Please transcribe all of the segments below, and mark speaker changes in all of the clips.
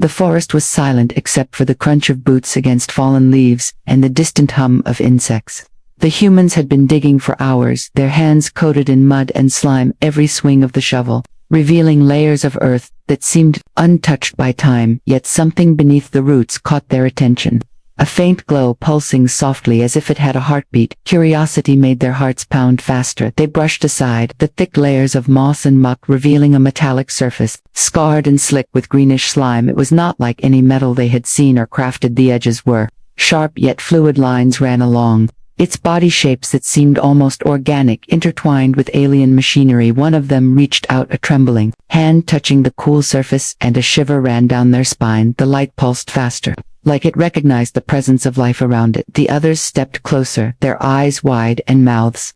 Speaker 1: The forest was silent except for the crunch of boots against fallen leaves and the distant hum of insects. The humans had been digging for hours, their hands coated in mud and slime every swing of the shovel, revealing layers of earth that seemed untouched by time, yet something beneath the roots caught their attention. A faint glow pulsing softly as if it had a heartbeat. Curiosity made their hearts pound faster. They brushed aside the thick layers of moss and muck, revealing a metallic surface, scarred and slick with greenish slime. It was not like any metal they had seen or crafted. The edges were sharp yet fluid lines ran along its body, shapes that seemed almost organic, intertwined with alien machinery. One of them reached out, a trembling hand touching the cool surface, and a shiver ran down their spine. The light pulsed faster, like it recognized the presence of life around it. The others stepped closer, their eyes wide and mouths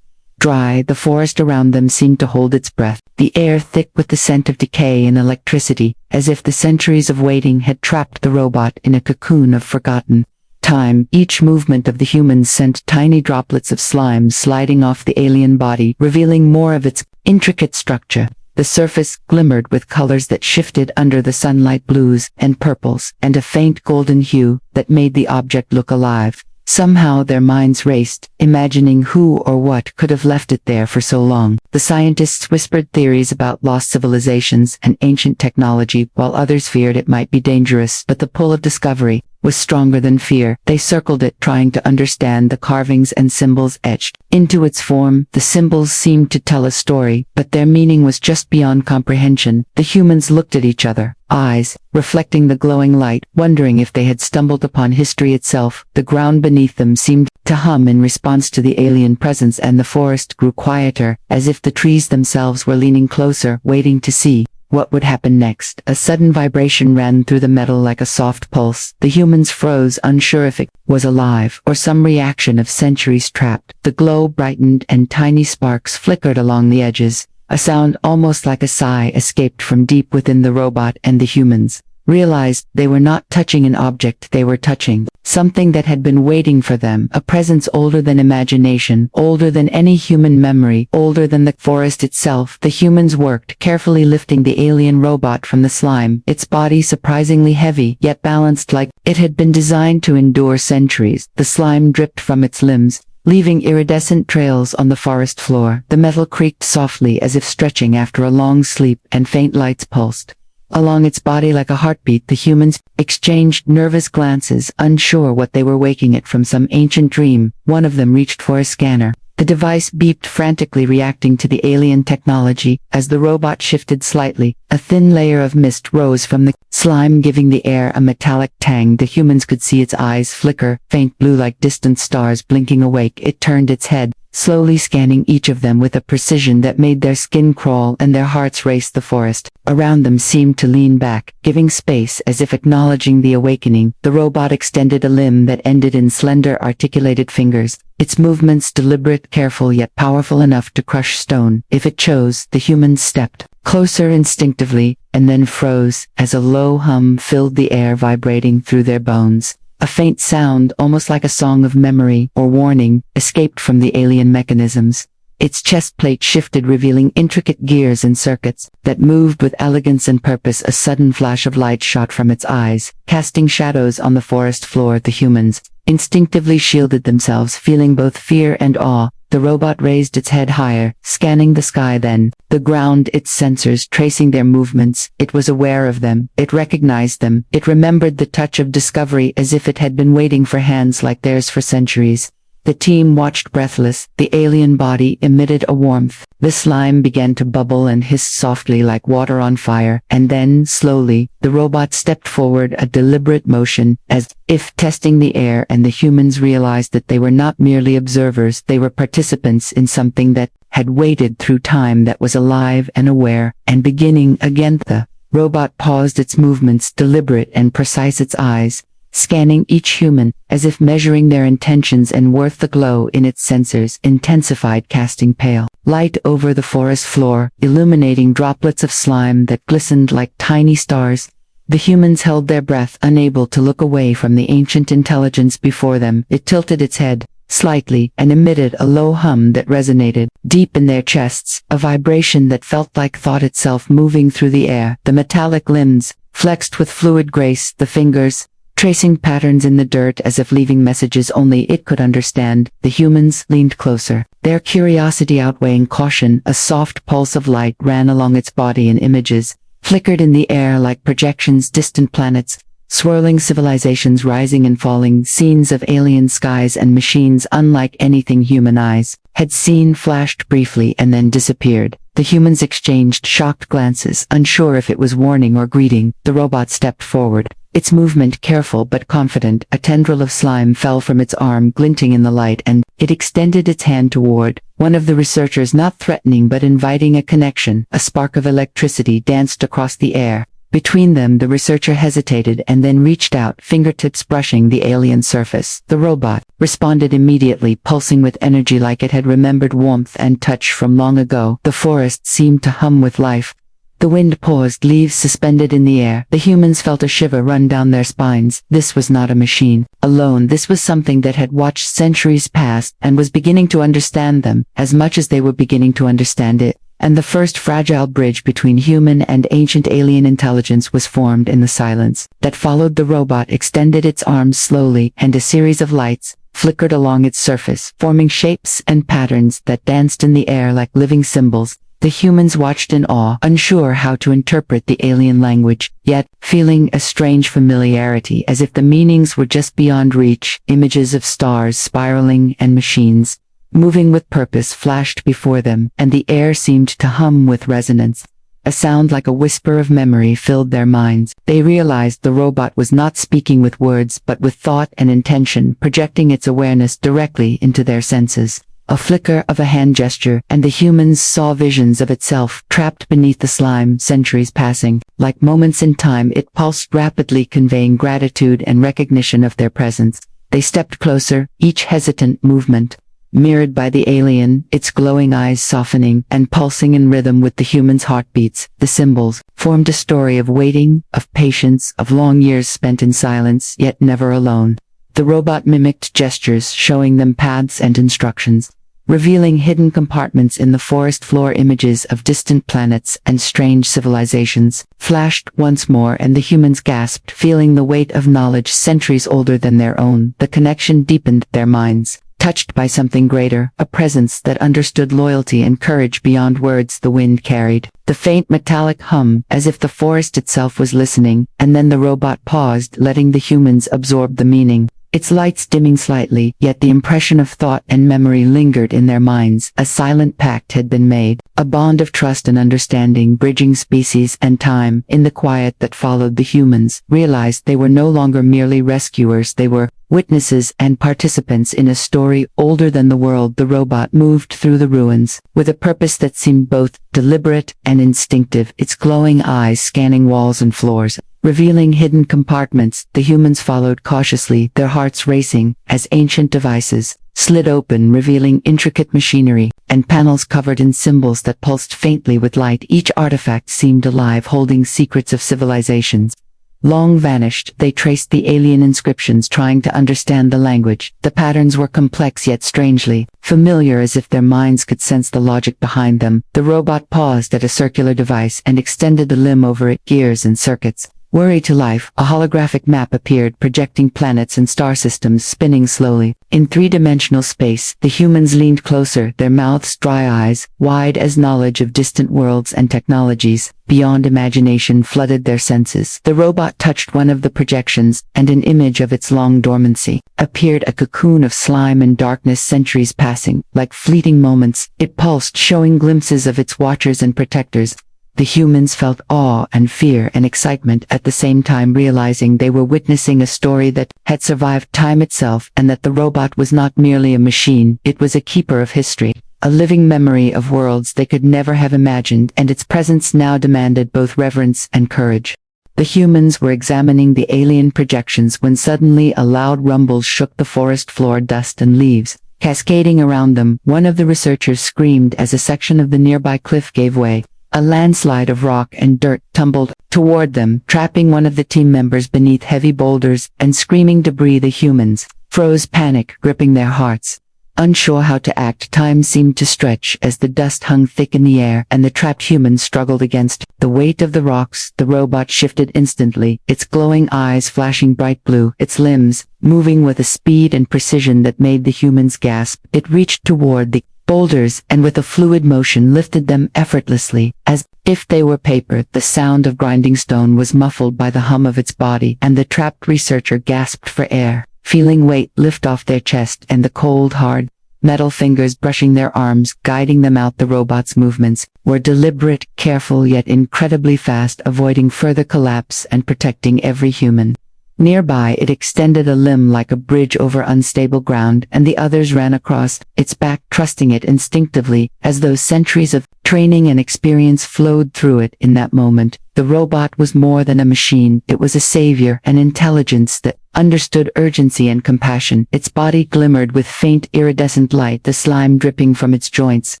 Speaker 1: dry. The forest around them seemed to hold its breath, the air thick with the scent of decay and electricity, as if the centuries of waiting had trapped the robot in a cocoon of forgotten time. Each movement of the humans sent tiny droplets of slime sliding off the alien body, revealing more of its intricate structure. The surface glimmered with colors that shifted under the sunlight, blues and purples, and a faint golden hue that made the object look alive. Somehow their minds raced, imagining who or what could have left it there for so long. The scientists whispered theories about lost civilizations and ancient technology, while others feared it might be dangerous. But the pull of discovery was stronger than fear. They circled it, trying to understand the carvings and symbols etched into its form. The symbols seemed to tell a story, but their meaning was just beyond comprehension. The humans looked at each other, eyes reflecting the glowing light, wondering if they had stumbled upon history itself. The ground beneath them seemed to hum in response to the alien presence, and the forest grew quieter, as if the trees themselves were leaning closer, waiting to see what would happen next. A sudden vibration ran through the metal like a soft pulse. The humans froze, unsure if it was alive or some reaction of centuries trapped. The glow brightened and tiny sparks flickered along the edges. A sound almost like a sigh escaped from deep within the robot, and the humans realized they were not touching an object, they were touching something that had been waiting for them, a presence older than imagination, older than any human memory, older than the forest itself. The humans worked, carefully lifting the alien robot from the slime, its body surprisingly heavy, yet balanced like it had been designed to endure centuries. The slime dripped from its limbs, leaving iridescent trails on the forest floor. The metal creaked softly as if stretching after a long sleep, and faint lights pulsed along its body like a heartbeat. The humans exchanged nervous glances, unsure what they were waking it from some ancient dream. One of them reached for a scanner. The device beeped frantically, reacting to the alien technology. As the robot shifted slightly, a thin layer of mist rose from the slime, giving the air a metallic tang. The humans could see its eyes flicker, faint blue like distant stars blinking awake. It turned its head, slowly scanning each of them with a precision that made their skin crawl and their hearts race. The forest around them seemed to lean back, giving space as if acknowledging the awakening. The robot extended a limb that ended in slender articulated fingers, its movements deliberate, careful, yet powerful enough to crush stone if it chose. The humans stepped closer instinctively, and then froze as a low hum filled the air, vibrating through their bones. A faint sound, almost like a song of memory or warning, escaped from the alien mechanisms. Its chest plate shifted, revealing intricate gears and circuits that moved with elegance and purpose. A sudden flash of light shot from its eyes, casting shadows on the forest floor. The humans instinctively shielded themselves, feeling both fear and awe. The robot raised its head higher, scanning the sky, then the ground, its sensors tracing their movements. It was aware of them. It recognized them. It remembered the touch of discovery, as if it had been waiting for hands like theirs for centuries. The team watched breathless. The alien body emitted a warmth. The slime began to bubble and hiss softly like water on fire, and then, slowly, the robot stepped forward, a deliberate motion, as if testing the air, and the humans realized that they were not merely observers, they were participants in something that had waited through time, that was alive and aware, and beginning again. The robot paused its movements, deliberate and precise, its eyes scanning each human, as if measuring their intentions and worth. The glow in its sensors intensified, casting pale light over the forest floor, illuminating droplets of slime that glistened like tiny stars. The humans held their breath, unable to look away from the ancient intelligence before them. It tilted its head slightly and emitted a low hum that resonated deep in their chests, a vibration that felt like thought itself moving through the air. The metallic limbs flexed with fluid grace, the fingers, tracing patterns in the dirt as if leaving messages only it could understand. The humans leaned closer, their curiosity outweighing caution. A soft pulse of light ran along its body, and images flickered in the air like projections, distant planets, swirling civilizations rising and falling, scenes of alien skies and machines unlike anything human eyes had seen, flashed briefly and then disappeared. The humans exchanged shocked glances, unsure if it was warning or greeting. The robot stepped forward, its movement careful but confident. A tendril of slime fell from its arm, glinting in the light, and it extended its hand toward one of the researchers, not threatening but inviting a connection. A spark of electricity danced across the air. Between them, the researcher hesitated and then reached out, fingertips brushing the alien surface. The robot responded immediately, pulsing with energy like it had remembered warmth and touch from long ago. The forest seemed to hum with life. The wind paused, leaves suspended in the air. The humans felt a shiver run down their spines. This was not a machine alone. This was something that had watched centuries pass and was beginning to understand them as much as they were beginning to understand it. And the first fragile bridge between human and ancient alien intelligence was formed in the silence that followed. The robot extended its arms slowly, and a series of lights flickered along its surface, forming shapes and patterns that danced in the air like living symbols. The humans watched in awe, unsure how to interpret the alien language, yet feeling a strange familiarity, as if the meanings were just beyond reach. Images of stars spiraling and machines moving with purpose flashed before them, and the air seemed to hum with resonance. A sound like a whisper of memory filled their minds. They realized the robot was not speaking with words but with thought and intention, projecting its awareness directly into their senses. A flicker of a hand gesture, and the humans saw visions of itself trapped beneath the slime, centuries passing. Like moments in time, it pulsed rapidly, conveying gratitude and recognition of their presence. They stepped closer, each hesitant movement mirrored by the alien, its glowing eyes softening and pulsing in rhythm with the human's heartbeats. The symbols formed a story of waiting, of patience, of long years spent in silence, yet never alone. The robot mimicked gestures, showing them paths and instructions, revealing hidden compartments in the forest floor. Images of distant planets and strange civilizations flashed once more, and the humans gasped, feeling the weight of knowledge centuries older than their own. The connection deepened, their minds touched by something greater, a presence that understood loyalty and courage beyond words. The wind carried the faint metallic hum, as if the forest itself was listening, and then the robot paused, letting the humans absorb the meaning. Its lights dimming slightly, yet the impression of thought and memory lingered in their minds. A silent pact had been made, a bond of trust and understanding bridging species and time. In the quiet that followed, the humans realized they were no longer merely rescuers. They were witnesses and participants in a story older than the world. The robot moved through the ruins with a purpose that seemed both deliberate and instinctive, its glowing eyes scanning walls and floors, revealing hidden compartments. The humans followed cautiously, their hearts racing, as ancient devices slid open, revealing intricate machinery and panels covered in symbols that pulsed faintly with light. Each artifact seemed alive, holding secrets of civilizations long vanished. They traced the alien inscriptions, trying to understand the language. The patterns were complex yet strangely familiar, as if their minds could sense the logic behind them. The robot paused at a circular device and extended the limb over it. Gears and circuits whirred to life. A holographic map appeared, projecting planets and star systems spinning slowly in three-dimensional space. The humans leaned closer, their mouths dry, eyes wide as knowledge of distant worlds and technologies beyond imagination flooded their senses. The robot touched one of the projections, and an image of its long dormancy appeared, a cocoon of slime and darkness, centuries passing like fleeting moments. It pulsed, showing glimpses of its watchers and protectors. The humans felt awe and fear and excitement at the same time, realizing they were witnessing a story that had survived time itself, and that the robot was not merely a machine, it was a keeper of history, a living memory of worlds they could never have imagined, and its presence now demanded both reverence and courage. The humans were examining the alien projections when suddenly a loud rumble shook the forest floor, dust and leaves cascading around them. One of the researchers screamed as a section of the nearby cliff gave way. A landslide of rock and dirt tumbled toward them, trapping one of the team members beneath heavy boulders and screaming debris. The humans froze, panic gripping their hearts. Unsure how to act, time seemed to stretch as the dust hung thick in the air and the trapped humans struggled against the weight of the rocks. The robot shifted instantly, its glowing eyes flashing bright blue, its limbs moving with a speed and precision that made the humans gasp. It reached toward the boulders and with a fluid motion lifted them effortlessly, as if they were paper. The sound of grinding stone was muffled by the hum of its body, and the trapped researcher gasped for air, feeling weight lift off their chest and the cold, hard metal fingers brushing their arms, guiding them out. The robot's movements were deliberate, careful, yet incredibly fast, avoiding further collapse and protecting every human. Nearby, it extended a limb like a bridge over unstable ground, and the others ran across its back, trusting it instinctively, as though centuries of training and experience flowed through it. In that moment, the robot was more than a machine. It was a savior, an intelligence that understood urgency and compassion. Its body glimmered with faint iridescent light, the slime dripping from its joints,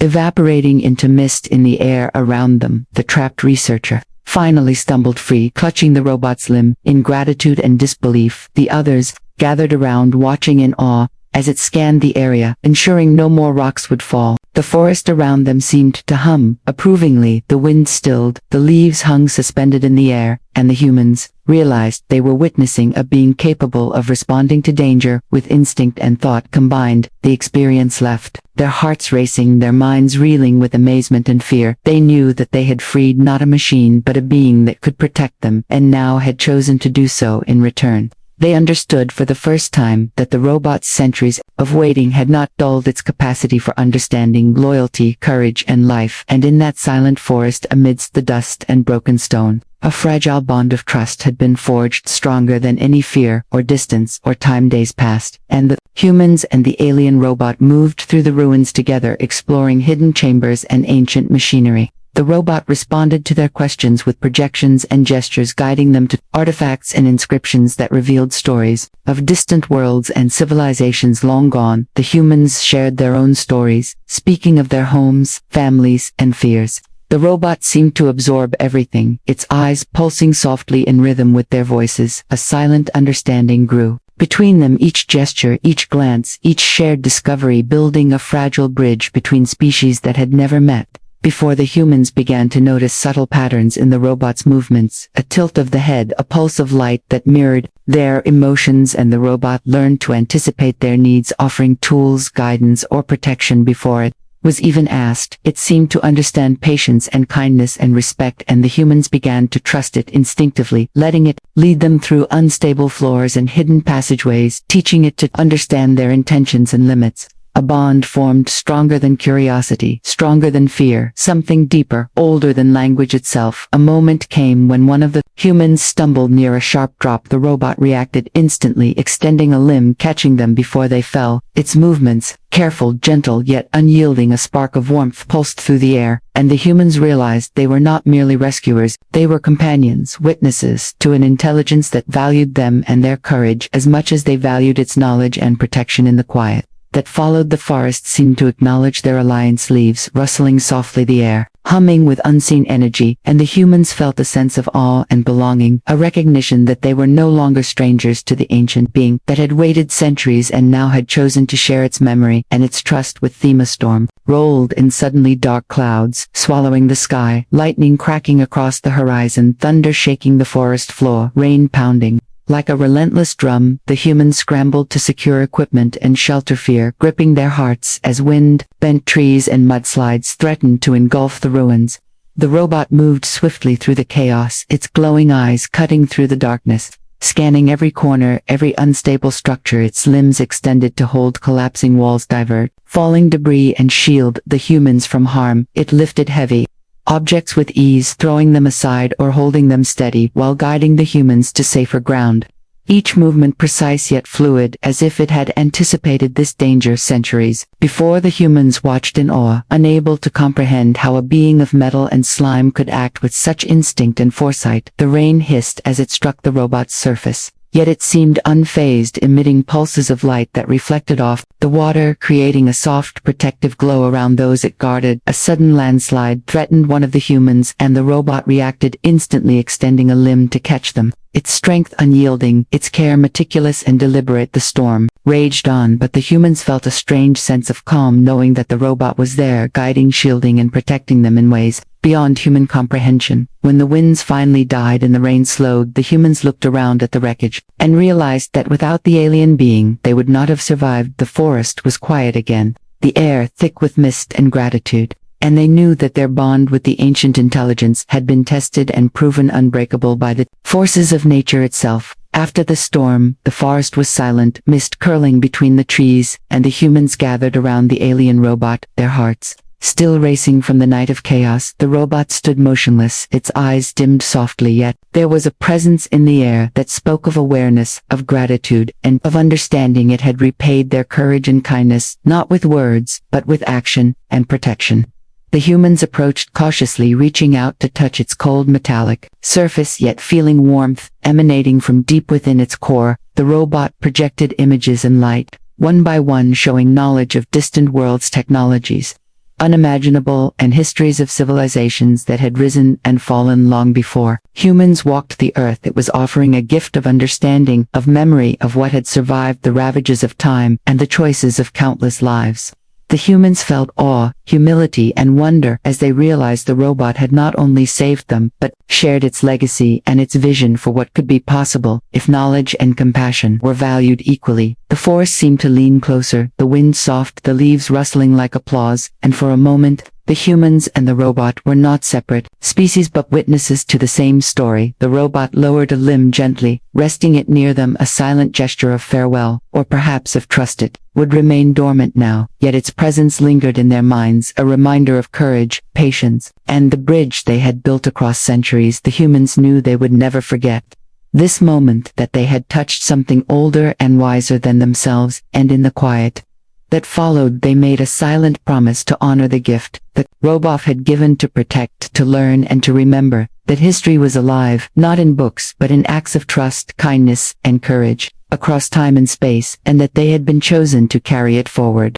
Speaker 1: evaporating into mist in the air around them. The trapped researcher finally stumbled free, clutching the robot's limb. In gratitude and disbelief, the others gathered around, watching in awe as it scanned the area, ensuring no more rocks would fall. The forest around them seemed to hum approvingly. The wind stilled, the leaves hung suspended in the air, and the humans realized they were witnessing a being capable of responding to danger with instinct and thought combined. The experience left their hearts racing, their minds reeling with amazement and fear. They knew that they had freed not a machine but a being that could protect them, and now had chosen to do so in return. They understood for the first time that the robot's centuries of waiting had not dulled its capacity for understanding, loyalty, courage, and life. And in that silent forest, amidst the dust and broken stone, a fragile bond of trust had been forged, stronger than any fear or distance or time. Days passed, and the humans and the alien robot moved through the ruins together, exploring hidden chambers and ancient machinery. The robot responded to their questions with projections and gestures, guiding them to artifacts and inscriptions that revealed stories of distant worlds and civilizations long gone. The humans shared their own stories, speaking of their homes, families, and fears. The robot seemed to absorb everything, its eyes pulsing softly in rhythm with their voices. A silent understanding grew between them, each gesture, each glance, each shared discovery building a fragile bridge between species that had never met. Before the humans began to notice subtle patterns in the robot's movements, a tilt of the head, a pulse of light that mirrored their emotions, and the robot learned to anticipate their needs, offering tools, guidance, or protection before it was even asked. It seemed to understand patience and kindness and respect, and the humans began to trust it instinctively, letting it lead them through unstable floors and hidden passageways, teaching it to understand their intentions and limits. A bond formed, stronger than curiosity, stronger than fear, something deeper, older than language itself. A moment came when one of the humans stumbled near a sharp drop. The robot reacted instantly, extending a limb, catching them before they fell. Its movements, careful, gentle, yet unyielding, a spark of warmth pulsed through the air, and the humans realized they were not merely rescuers, they were companions, witnesses to an intelligence that valued them and their courage as much as they valued its knowledge and protection. In the quiet that followed, the forest seemed to acknowledge their alliance, leaves rustling softly, the air humming with unseen energy, and the humans felt a sense of awe and belonging, a recognition that they were no longer strangers to the ancient being that had waited centuries and now had chosen to share its memory and its trust with them. A storm rolled in, suddenly dark clouds swallowing the sky, lightning cracking across the horizon, thunder shaking the forest floor, rain pounding like a relentless drum. The humans scrambled to secure equipment and shelter, fear gripping their hearts as wind, bent trees, and mudslides threatened to engulf the ruins. The robot moved swiftly through the chaos, its glowing eyes cutting through the darkness, scanning every corner, every unstable structure. Its limbs extended to hold collapsing walls, divert falling debris, and shield the humans from harm. It lifted heavy objects with ease, throwing them aside or holding them steady while guiding the humans to safer ground. Each movement precise yet fluid, as if it had anticipated this danger centuries before. The humans watched in awe, unable to comprehend how a being of metal and slime could act with such instinct and foresight. The rain hissed as it struck the robot's surface, yet it seemed unfazed, emitting pulses of light that reflected off the water, creating a soft protective glow around those it guarded. A sudden landslide threatened one of the humans, and the robot reacted instantly, extending a limb to catch them, its strength unyielding, its care meticulous and deliberate. The storm raged on, but the humans felt a strange sense of calm knowing that the robot was there, guiding, shielding, and protecting them in ways beyond human comprehension. When the winds finally died and the rain slowed, the humans looked around at the wreckage and realized that without the alien being, they would not have survived. The forest was quiet again, the air thick with mist and gratitude, and they knew that their bond with the ancient intelligence had been tested and proven unbreakable by the forces of nature itself. After the storm, the forest was silent, mist curling between the trees, and the humans gathered around the alien robot, their hearts still racing from the night of chaos. The robot stood motionless, its eyes dimmed softly, yet there was a presence in the air that spoke of awareness, of gratitude, and of understanding. It had repaid their courage and kindness, not with words, but with action and protection. The humans approached cautiously, reaching out to touch its cold metallic surface, yet feeling warmth emanating from deep within its core. The robot projected images and light, one by one, showing knowledge of distant worlds, technologies unimaginable, and histories of civilizations that had risen and fallen long before humans walked the earth. It was offering a gift of understanding, of memory, of what had survived the ravages of time and the choices of countless lives. The humans felt awe, humility, and wonder as they realized the robot had not only saved them, but shared its legacy and its vision for what could be possible if knowledge and compassion were valued equally. The forest seemed to lean closer, the wind soft, the leaves rustling like applause, and for a moment, the humans and the robot were not separate species but witnesses to the same story. The robot lowered a limb gently, resting it near them, a silent gesture of farewell, or perhaps of trust. It would remain dormant now, yet its presence lingered in their minds, a reminder of courage, patience, and the bridge they had built across centuries. The humans knew they would never forget this moment, that they had touched something older and wiser than themselves, and in the quiet that followed, they made a silent promise to honor the gift the robot had given, to protect, to learn, and to remember that history was alive, not in books, but in acts of trust, kindness, and courage across time and space, and that they had been chosen to carry it forward.